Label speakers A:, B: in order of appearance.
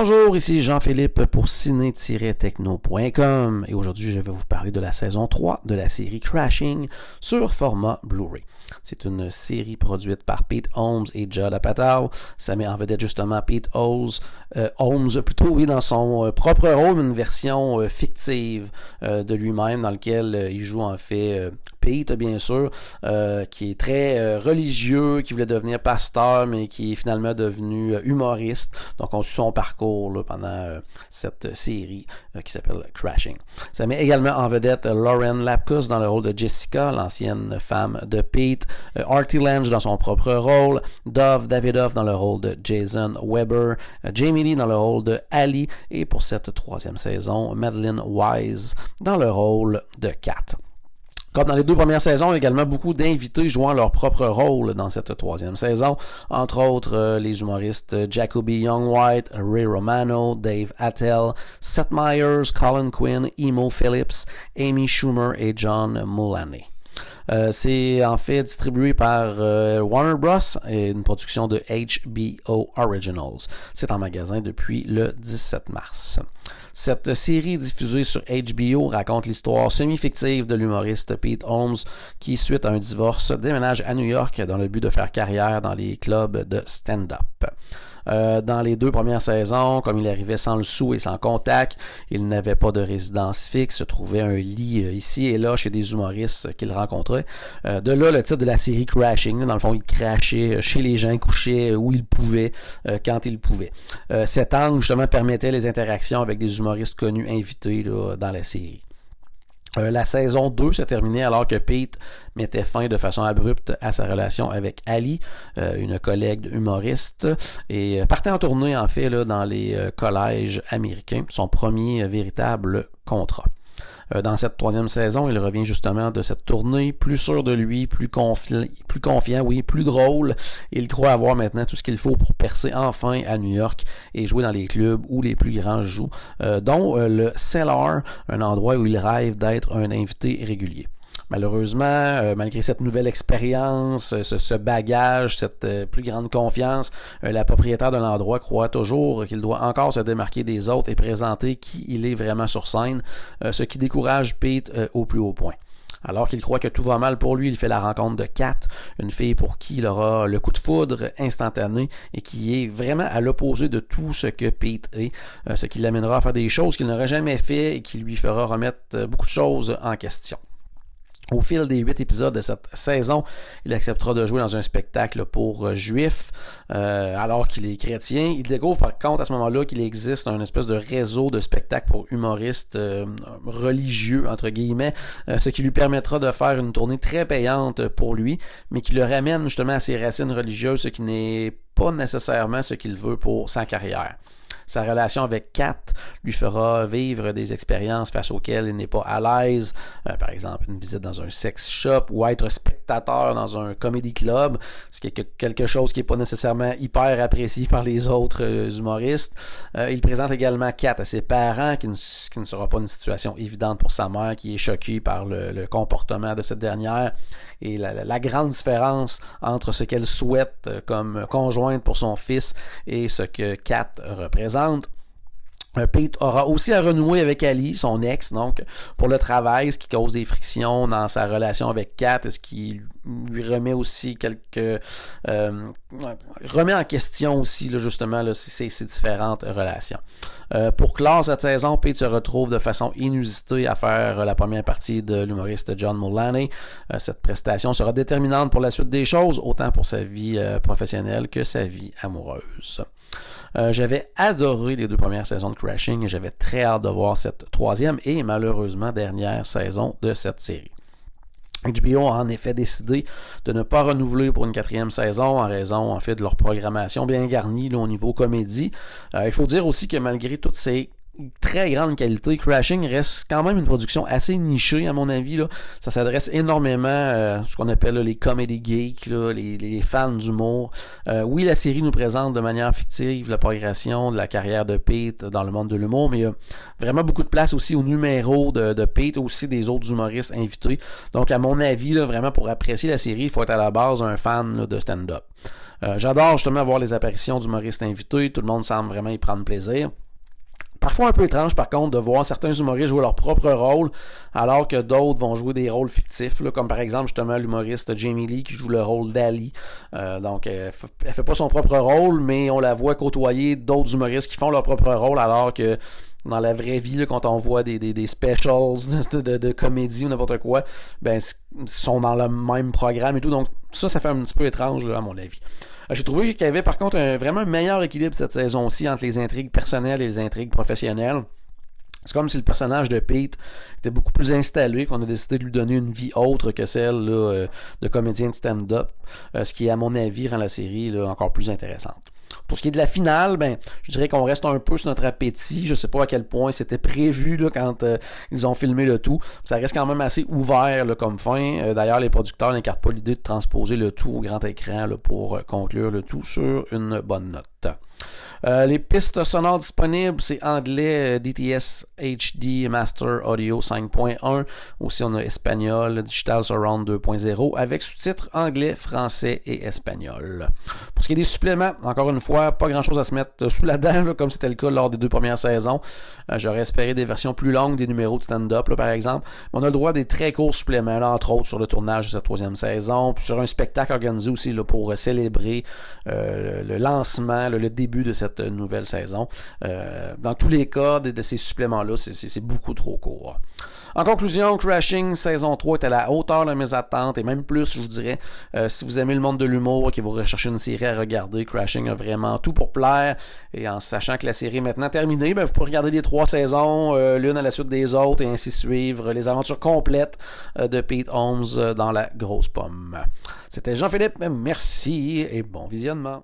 A: Bonjour, ici Jean-Philippe pour ciné-techno.com et aujourd'hui je vais vous parler de la saison 3 de la série Crashing sur format Blu-ray. C'est une série produite par Pete Holmes et Judd Apatow. Ça met en vedette justement Pete Holmes dans son propre rôle, une version fictive de lui-même dans lequel il joue en fait Pete bien sûr, qui est très religieux, qui voulait devenir pasteur mais qui est finalement devenu humoriste. Donc on suit son parcours là, pendant cette série qui s'appelle Crashing. Ça met également en vedette Lauren Lapkus dans le rôle de Jessica, l'ancienne femme de Pete, Artie Lange dans son propre rôle, Dove Davidoff dans le rôle de Jason Weber, Jamie Lee dans le rôle de Ali et pour cette troisième saison, Madeline Wise dans le rôle de Kat. Comme dans les deux premières saisons, il y a également beaucoup d'invités jouant leur propre rôle dans cette troisième saison, entre autres les humoristes Jacoby Young-White, Ray Romano, Dave Attell, Seth Meyers, Colin Quinn, Emo Phillips, Amy Schumer et John Mulaney. C'est en fait distribué par Warner Bros. Et une production de HBO Originals. C'est en magasin depuis le 17 mars. Cette série diffusée sur HBO raconte l'histoire semi-fictive de l'humoriste Pete Holmes qui, suite à un divorce, déménage à New York dans le but de faire carrière dans les clubs de stand-up. Dans les deux premières saisons, comme il arrivait sans le sou et sans contact, il n'avait pas de résidence fixe, trouvait un lit ici et là chez des humoristes qu'il rencontrait. De là, le titre de la série Crashing. Dans le fond, il crachait chez les gens, il couchait où il pouvait, quand il pouvait. Cet angle, justement, permettait les interactions avec des humoristes connus invités là, dans la série. La saison 2 s'est terminée alors que Pete mettait fin de façon abrupte à sa relation avec Ali, une collègue humoriste, et partait en tournée en fait là, dans les collèges américains, son premier véritable contrat. Dans cette troisième saison, il revient justement de cette tournée, plus sûr de lui, plus confiant, oui, plus drôle. Il croit avoir maintenant tout ce qu'il faut pour percer enfin à New York et jouer dans les clubs où les plus grands jouent, dont le Cellar, un endroit où il rêve d'être un invité régulier. Malheureusement, malgré cette nouvelle expérience, ce bagage, cette plus grande confiance, la propriétaire de l'endroit croit toujours qu'il doit encore se démarquer des autres et présenter qui il est vraiment sur scène, ce qui décourage Pete au plus haut point. Alors qu'il croit que tout va mal pour lui, il fait la rencontre de Kat, une fille pour qui il aura le coup de foudre instantané et qui est vraiment à l'opposé de tout ce que Pete est, ce qui l'amènera à faire des choses qu'il n'aurait jamais fait et qui lui fera remettre beaucoup de choses en question. Au fil des 8 épisodes de cette saison, il acceptera de jouer dans un spectacle pour juifs alors qu'il est chrétien. Il découvre par contre à ce moment-là qu'il existe un espèce de réseau de spectacles pour humoristes religieux, entre guillemets, ce qui lui permettra de faire une tournée très payante pour lui, mais qui le ramène justement à ses racines religieuses, ce qui n'est pas nécessairement ce qu'il veut pour sa carrière. Sa relation avec Kat lui fera vivre des expériences face auxquelles il n'est pas à l'aise, par exemple une visite dans un sex shop ou être spectateur dans un comedy club, ce qui est quelque chose qui n'est pas nécessairement hyper apprécié par les autres humoristes. Il présente également Kat à ses parents, qui ne sera pas une situation évidente pour sa mère, qui est choquée par le comportement de cette dernière et la grande différence entre ce qu'elle souhaite comme conjointe pour son fils et ce que Kat représente. Pete aura aussi à renouer avec Ali, son ex, donc pour le travail, ce qui cause des frictions dans sa relation avec Kat, ce qui lui remet aussi remet en question aussi là, justement là, ces différentes relations. Pour clore cette saison, Pete se retrouve de façon inusitée à faire la première partie de l'humoriste John Mulaney. Cette prestation sera déterminante pour la suite des choses, autant pour sa vie professionnelle que sa vie amoureuse. J'avais adoré les deux premières saisons de Crashing et j'avais très hâte de voir cette troisième et malheureusement dernière saison de cette série. HBO a en effet décidé de ne pas renouveler pour une quatrième saison en raison en fait de leur programmation bien garnie là, au niveau comédie. Il faut dire aussi que malgré toutes ces très grande qualité. Crashing reste quand même une production assez nichée, à mon avis. Là. Ça s'adresse énormément à ce qu'on appelle là, les comedy geeks, là, les fans d'humour. Oui, la série nous présente de manière fictive la progression de la carrière de Pete dans le monde de l'humour, mais il y a vraiment beaucoup de place aussi au numéro de Pete, aussi des autres humoristes invités. Donc, à mon avis, là, vraiment pour apprécier la série, il faut être à la base un fan là, de stand-up. J'adore justement voir les apparitions d'humoristes invités. Tout le monde semble vraiment y prendre plaisir. Parfois un peu étrange par contre de voir certains humoristes jouer leur propre rôle alors que d'autres vont jouer des rôles fictifs, là, comme par exemple justement l'humoriste Jamie Lee qui joue le rôle d'Ali. Donc elle fait pas son propre rôle, mais on la voit côtoyer d'autres humoristes qui font leur propre rôle alors que dans la vraie vie, là, quand on voit des specials de comédie ou n'importe quoi, ben ils sont dans le même programme et tout. Donc ça fait un petit peu étrange là, à mon avis. J'ai trouvé qu'il y avait par contre vraiment un meilleur équilibre cette saison-ci entre les intrigues personnelles et les intrigues professionnelles. C'est comme si le personnage de Pete était beaucoup plus installé, qu'on a décidé de lui donner une vie autre que celle là, de comédien de stand-up, ce qui, à mon avis, rend la série là, encore plus intéressante. Pour ce qui est de la finale, ben, je dirais qu'on reste un peu sur notre appétit. Je sais pas à quel point c'était prévu là, quand ils ont filmé le tout. Ça reste quand même assez ouvert là, comme fin. D'ailleurs, les producteurs n'écartent pas l'idée de transposer le tout au grand écran là, pour conclure le tout sur une bonne note. Les pistes sonores disponibles, c'est anglais DTS HD Master Audio 5.1. Aussi, on a espagnol Digital Surround 2.0 avec sous-titres anglais, français et espagnol. Pour ce qui est des suppléments, encore une fois, pas grand-chose à se mettre sous la dent, là, comme c'était le cas lors des 2 premières saisons. J'aurais espéré des versions plus longues des numéros de stand-up, là, par exemple. Mais on a le droit à des très courts suppléments, là, entre autres sur le tournage de cette 3e saison, puis sur un spectacle organisé aussi là, pour célébrer le lancement, le début de cette nouvelle saison. Dans tous les cas de ces suppléments-là, c'est beaucoup trop court. En conclusion, Crashing saison 3 est à la hauteur de mes attentes et même plus, je vous dirais. Si vous aimez le monde de l'humour et que vous recherchez une série à regarder, Crashing a vraiment tout pour plaire. Et en sachant que la série est maintenant terminée, ben, vous pouvez regarder les 3 saisons, l'une à la suite des autres et ainsi suivre les aventures complètes de Pete Holmes dans la grosse pomme. C'était Jean-Philippe, merci et bon visionnement.